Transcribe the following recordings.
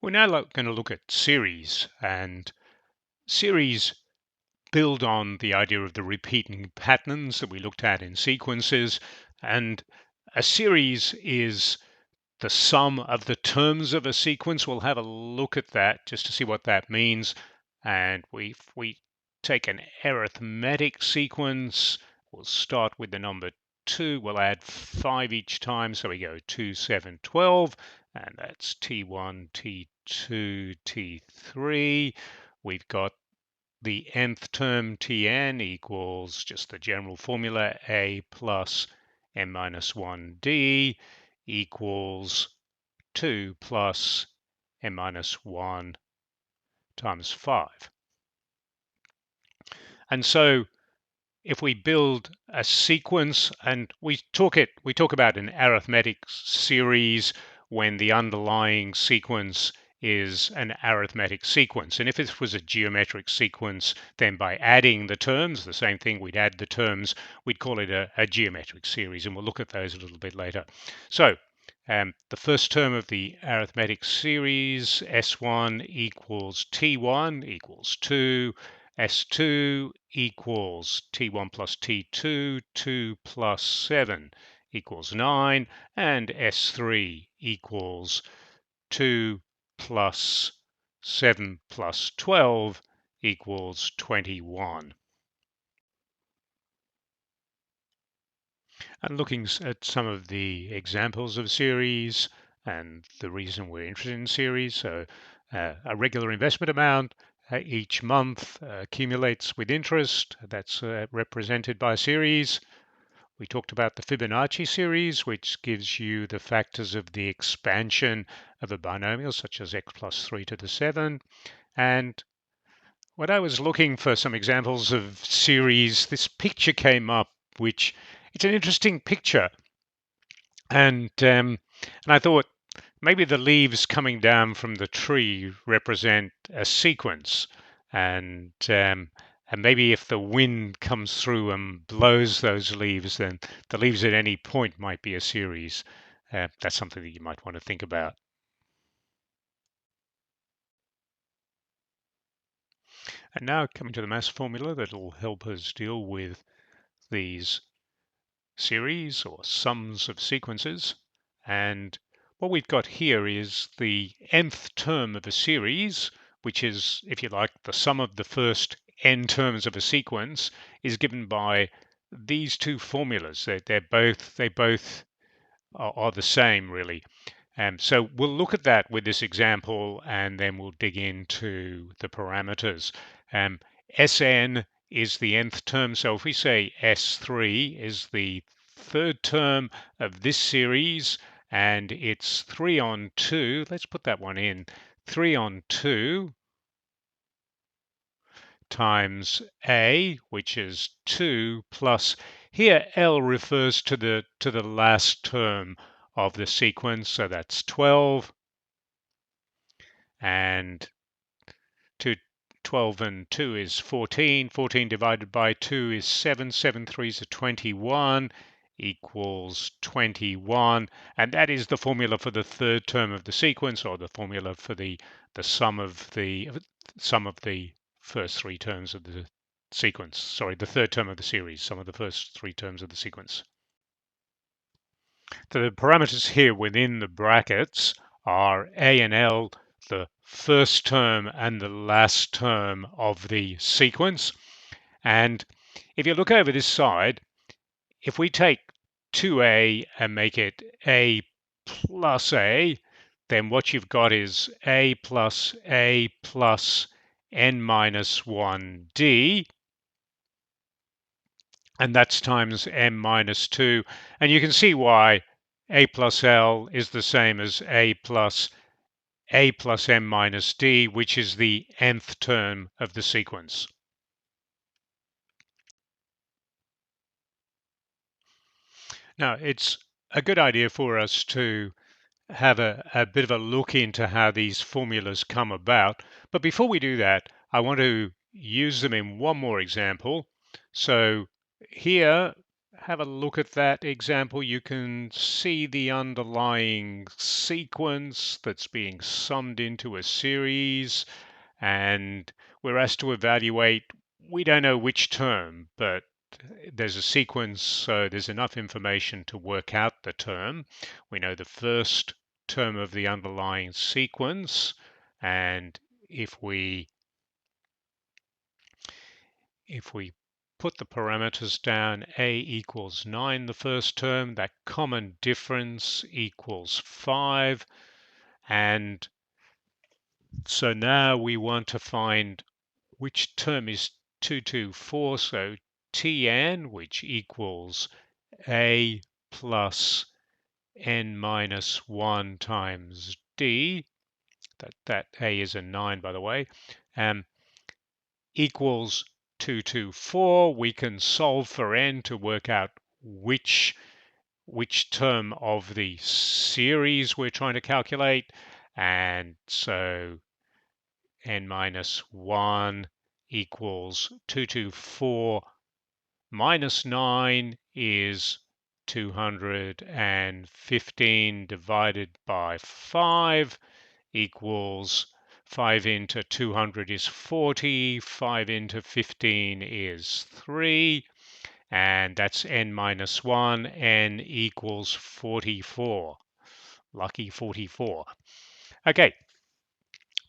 We're now going to look at series, and series build on the idea of the repeating patterns that we looked at in sequences. And a series is the sum of the terms of a sequence. We'll have a look at that just to see what that means. And we take an arithmetic sequence, we'll start with the number 2. We'll add 5 each time. So we go 2, 7, 12. And that's T1, T2, T3. We've got the nth term Tn equals just the general formula A plus n minus 1d equals 2 plus n minus 1 times 5. And so if we build a sequence, and we talk about an arithmetic series when the underlying sequence is an arithmetic sequence. And if this was a geometric sequence, then by adding the terms, the same thing, we'd add the terms, we'd call it a geometric series, and we'll look at those a little bit later. So the first term of the arithmetic series, S1 equals T1 equals 2, S2 equals T1 plus T2, 2 plus 7 equals 9, and S3 equals 2 plus 7 plus 12 equals 21. And looking at some of the examples of series and the reason we're interested in series, so a regular investment amount each month accumulates with interest. That's represented by a series. We talked about the Fibonacci series, which gives you the factors of the expansion of a binomial, such as x plus 3 to the 7. And when I was looking for some examples of series, this picture came up, which it's an interesting picture. And I thought maybe the leaves coming down from the tree represent a sequence, and maybe if the wind comes through and blows those leaves, then the leaves at any point might be a series. That's something that you might want to think about. And now coming to the mass formula that will help us deal with these series or sums of sequences. And what we've got here is the nth term of a series, which is, if you like, the sum of the first n terms of a sequence, is given by these two formulas. They both are the same, really. So we'll look at that with this example, and then we'll dig into the parameters. Sn is the nth term. So if we say S3 is the third term of this series, and it's 3 on 2, let's put that one in. 3 on 2 times A, which is 2 plus, here L refers to the last term of the sequence, so that's 12, and 12 and 2 is 14. 14 divided by 2 is 7. 7 3s are 21 equals 21. And that is the formula for the third term of the sequence, or the formula for the sum of the first 3 terms of the sequence. Sorry, the third term of the series, sum of the first 3 terms of the sequence. The parameters here within the brackets are A and L, the first term and the last term of the sequence. And if you look over this side, if we take 2A and make it A plus A, then what you've got is A plus n minus 1d, and that's times m minus 2. And you can see why A plus L is the same as A plus m minus d, which is the nth term of the sequence. Now, it's a good idea for us to have a bit of a look into how these formulas come about. But before we do that, I want to use them in one more example. So here, have a look at that example, you can see the underlying sequence that's being summed into a series, and we're asked to evaluate, we don't know which term, but there's a sequence, so there's enough information to work out the term. We know the first term of the underlying sequence, and if we put the parameters down, a equals 9 the first term, that common difference equals 5, and so now we want to find which term is 224, so Tn, which equals a plus n minus 1 times d, that a is a 9 by the way, equals 224. We can solve for n to work out which term of the series we're trying to calculate, and so n minus 1 equals 224 minus 9 is 215 divided by 5 equals 5 into 200 is 40, 5 into 15 is 3, and that's n minus 1, n equals 44. Lucky 44. Okay,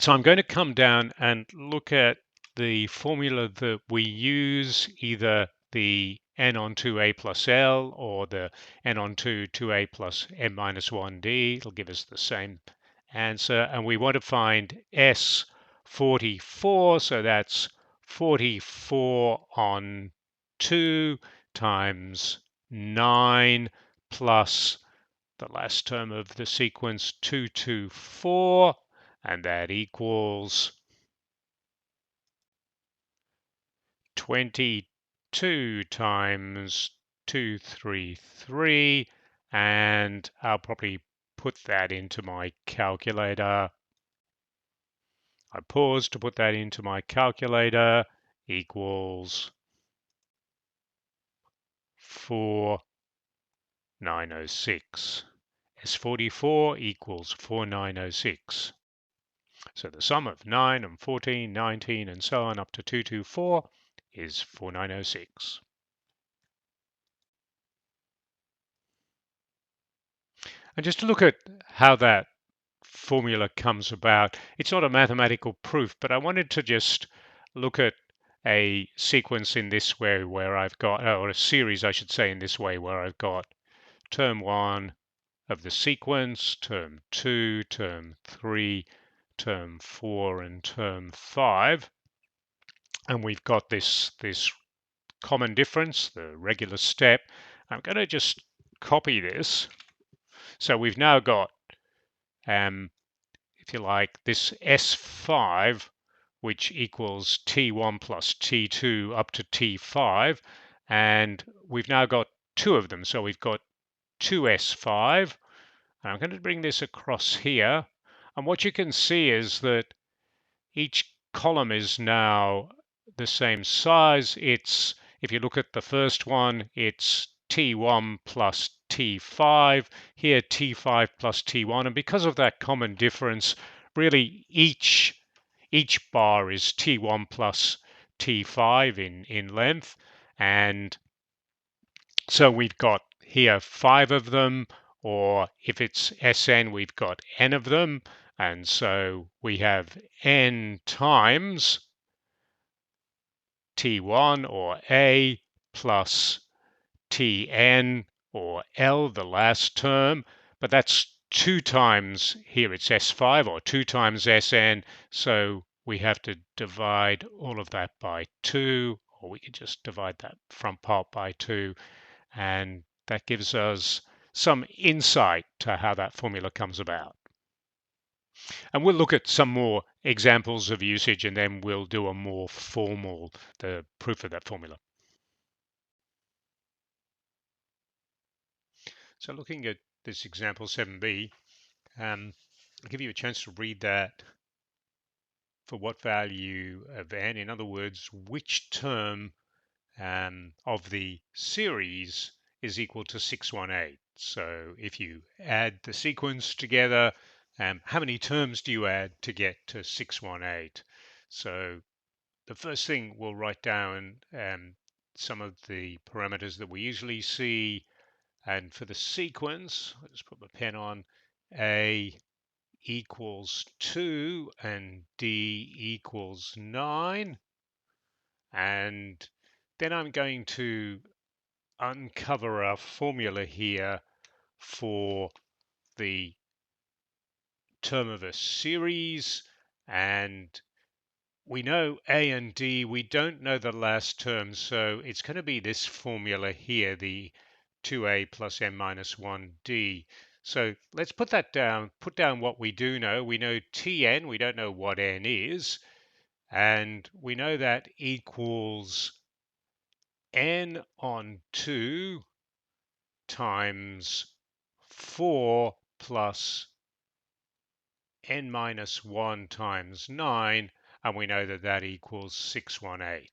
so I'm going to come down and look at the formula that we use, either the n on 2a plus l or the n on 2a plus n minus 1d. It'll give us the same answer, and we want to find S44, so that's 44 on 2 times 9 plus the last term of the sequence 224, and that equals 22 times 233, and I'll probably put that into my calculator. I pause to put that into my calculator, equals 4906. S44 equals 4906. So the sum of 9 and 14, 19, and so on up to 224 is 4906. And just to look at how that formula comes about, it's not a mathematical proof, but I wanted to just look at a sequence in this way where I've got, or a series I should say in this way, where I've got term 1 of the sequence, term 2, term 3, term 4, and term 5. And we've got this common difference, the regular step. I'm going to just copy this. So we've now got, if you like, this S5, which equals T1 plus T2 up to T5. And we've now got two of them. So we've got 2S5. And I'm going to bring this across here. And what you can see is that each column is now the same size. It's, if you look at the first one, it's T1 plus T5, here T5 plus T1, and because of that common difference, really each bar is T1 plus T5 in length, and so we've got here 5 of them, or if it's Sn, we've got n of them, and so we have n times T1 or A plus Tn or L, the last term, but that's 2 times, here it's S5 or 2 times Sn, so we have to divide all of that by 2, or we could just divide that front part by 2, and that gives us some insight to how that formula comes about. And we'll look at some more examples of usage, and then we'll do a more formal, the proof of that formula. So looking at this example 7b, I'll give you a chance to read that for what value of n. In other words, which term of the series is equal to 618. So if you add the sequence together, how many terms do you add to get to 618? So the first thing we'll write down some of the parameters that we usually see. And for the sequence, I'll just put my pen on, A equals 2 and D equals 9. And then I'm going to uncover our formula here for the term of a series. And we know A and D, we don't know the last term, so it's going to be this formula here, the 2a plus n minus 1d. So let's put that down, put down what we do know. We know Tn, we don't know what n is, and we know that equals n on 2 times 4 plus n minus 1 times 9, and we know that that equals 618.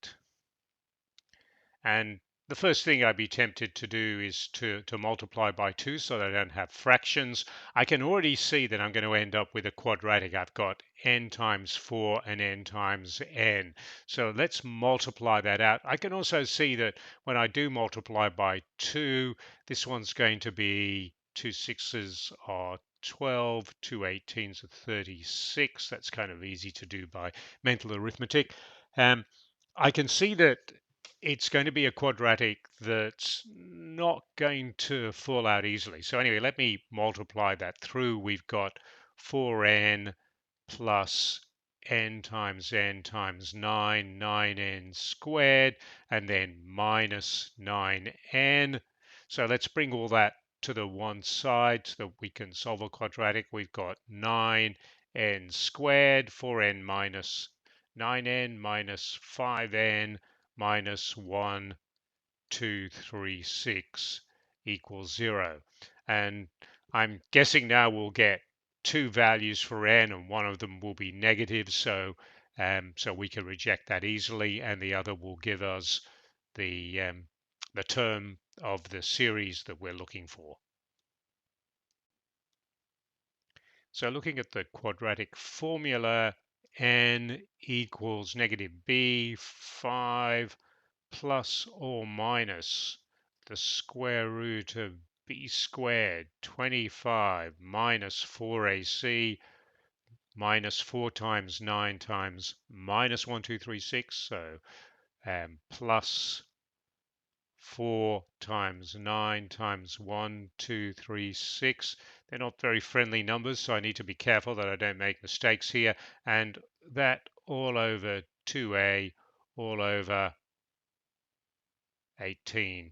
And the first thing I'd be tempted to do is to multiply by 2 so that I don't have fractions. I can already see that I'm going to end up with a quadratic. I've got n times 4 and n times n. So let's multiply that out. I can also see that when I do multiply by 2, this one's going to be 2 6s are 12, 2 18s are 36. That's kind of easy to do by mental arithmetic. I can see that it's going to be a quadratic that's not going to fall out easily. So anyway, let me multiply that through. We've got 4n plus n times 9, 9n squared, and then minus 9n. So let's bring all that to the one side so that we can solve a quadratic. We've got 9n squared, 4n minus 9n minus 5n minus 1, 2, 3, 6 equals 0. And I'm guessing now we'll get two values for n, and one of them will be negative, so we can reject that easily, and the other will give us the term of the series that we're looking for. So looking at the quadratic formula, n equals negative b, 5 plus or minus the square root of b squared, 25 minus 4ac minus 4 times 9 times minus 1, 2, 3, 6. So plus 4 times 9 times 1, 2, 3, 6. They're not very friendly numbers, so I need to be careful that I don't make mistakes here. And that all over 2a all over 18.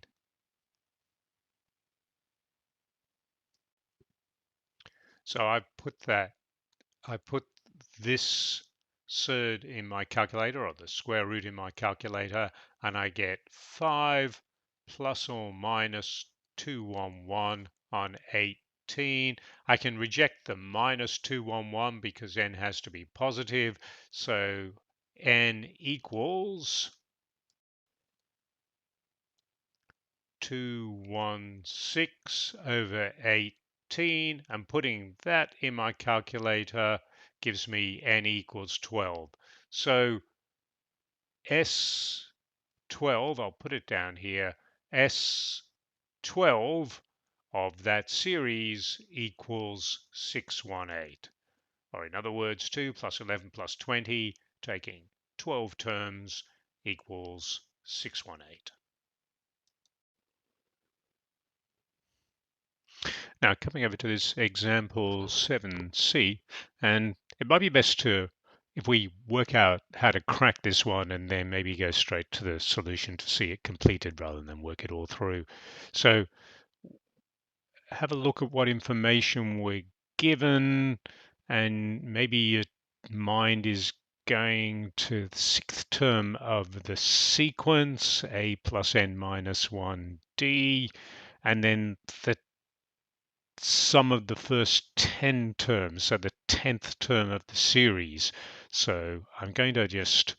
So I put this surd in my calculator, or the square root in my calculator, and I get 5 plus or minus 211 on 18. I can reject the minus 211 because n has to be positive. So n equals 216 over 18, and putting that in my calculator gives me n equals 12. So S12, I'll put it down here, S12 of that series equals 618. Or in other words, 2 plus 11 plus 20, taking 12 terms, equals 618. Now, coming over to this example 7c, and it might be best to, if we work out how to crack this one and then maybe go straight to the solution to see it completed rather than work it all through. So have a look at what information we're given, and maybe your mind is going to the sixth term of the sequence, a plus n minus 1d, and then the sum of the first 10 terms, so the 10th term of the series. So I'm going to just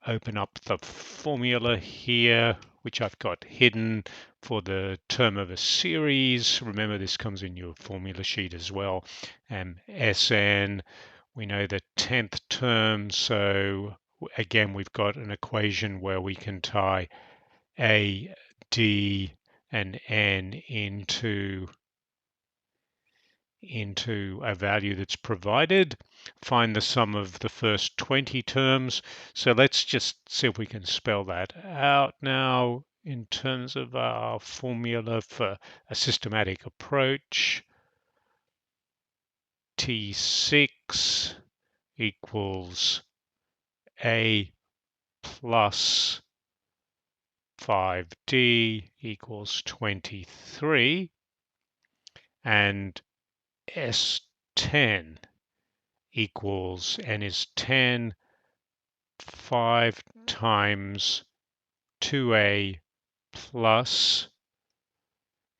open up the formula here. which I've got hidden for the term of a series. Remember, this comes in your formula sheet as well. Sn, we know the 10th term, so again, we've got an equation where we can tie A, D, and N into a value that's provided. Find the sum of the first 20 terms. So let's just see if we can spell that out now in terms of our formula for a systematic approach. T6 equals A plus 5D equals 23, and S10 equals N is 10, 5 times 2A plus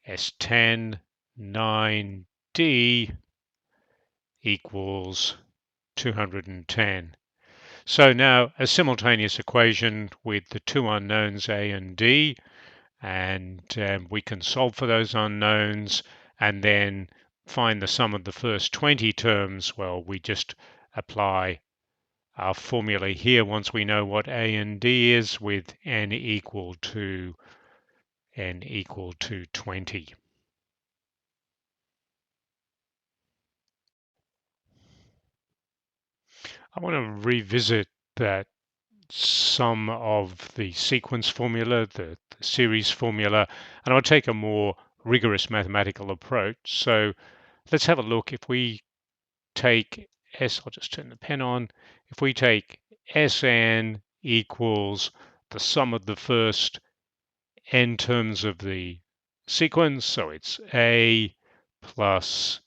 S10, 9D equals 210. So now a simultaneous equation with the two unknowns A and D, and we can solve for those unknowns and then find the sum of the first 20 terms. Well, we just apply our formula here once we know what A and D is, with n equal to 20. I want to revisit that sum of the sequence formula, the series formula, and I'll take a more rigorous mathematical approach. So let's have a look. If we take I'll just turn the pen on. If we take Sn equals the sum of the first n terms of the sequence, so it's A plus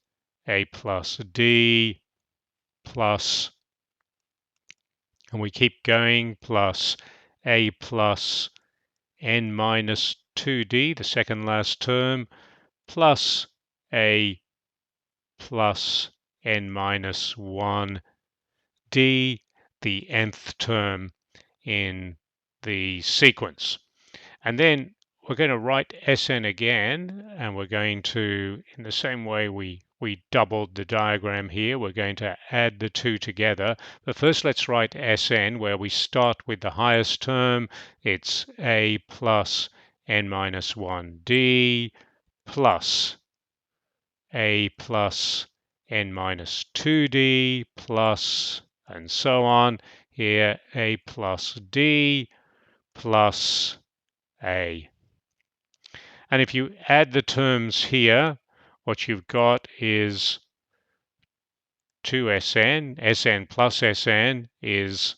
D plus, and we keep going, plus A plus n minus 2D, the second last term, plus A plus n minus 1D, the nth term in the sequence. And then we're going to write Sn again, and we're going to, in the same way we doubled the diagram here, we're going to add the two together. But first let's write Sn, where we start with the highest term. It's A plus n minus 1D plus A plus n minus 2D plus, and so on. Here, A plus D plus A. And if you add the terms here, what you've got is 2Sn. Sn plus Sn is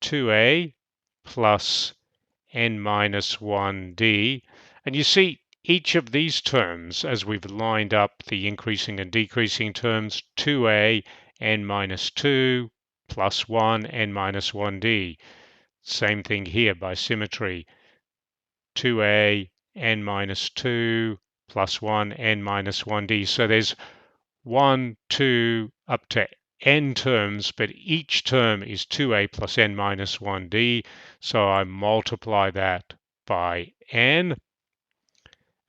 2A plus n minus 1D. And you see each of these terms, as we've lined up the increasing and decreasing terms, 2A n minus 2 plus 1 n minus 1D. Same thing here by symmetry. 2A n minus 2 plus 1 n minus 1D. So there's 1, 2, up to n terms, but each term is 2A plus n minus 1D. So I multiply that by n,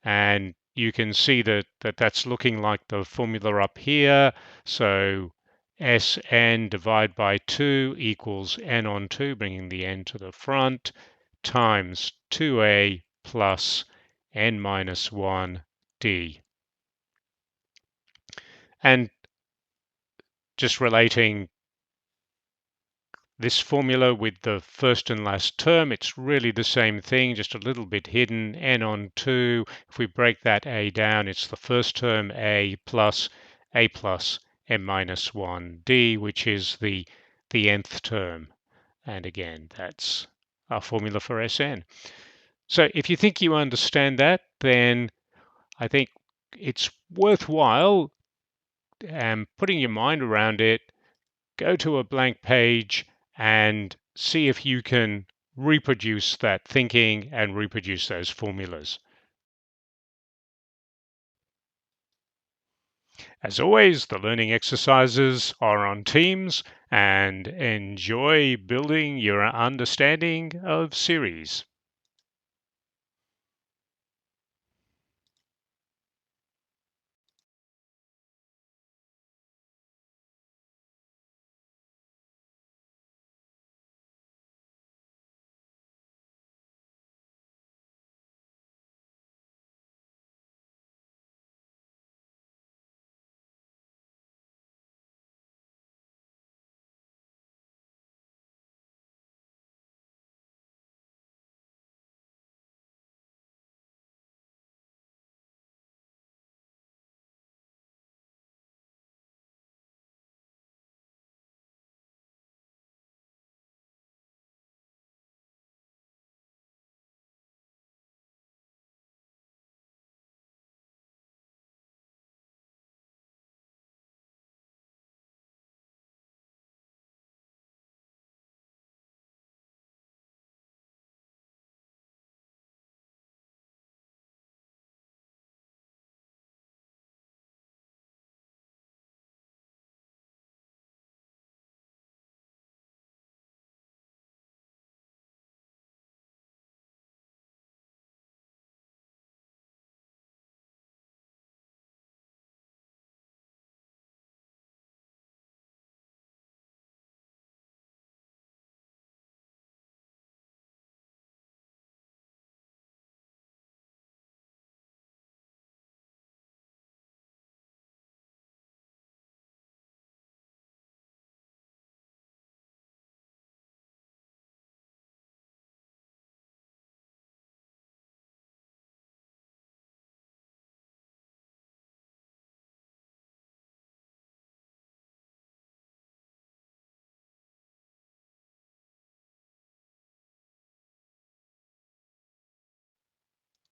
and you can see that's looking like the formula up here. So Sn divided by 2 equals n on 2, bringing the n to the front, times 2A plus n minus 1D. And just relating this formula with the first and last term, it's really the same thing, just a little bit hidden, n on 2. If we break that A down, it's the first term A plus n minus 1D, which is the nth term. And again, that's our formula for Sn. So if you think you understand that, then I think it's worthwhile putting your mind around it. Go to a blank page and see if you can reproduce that thinking and reproduce those formulas. As always, the learning exercises are on Teams, and enjoy building your understanding of series.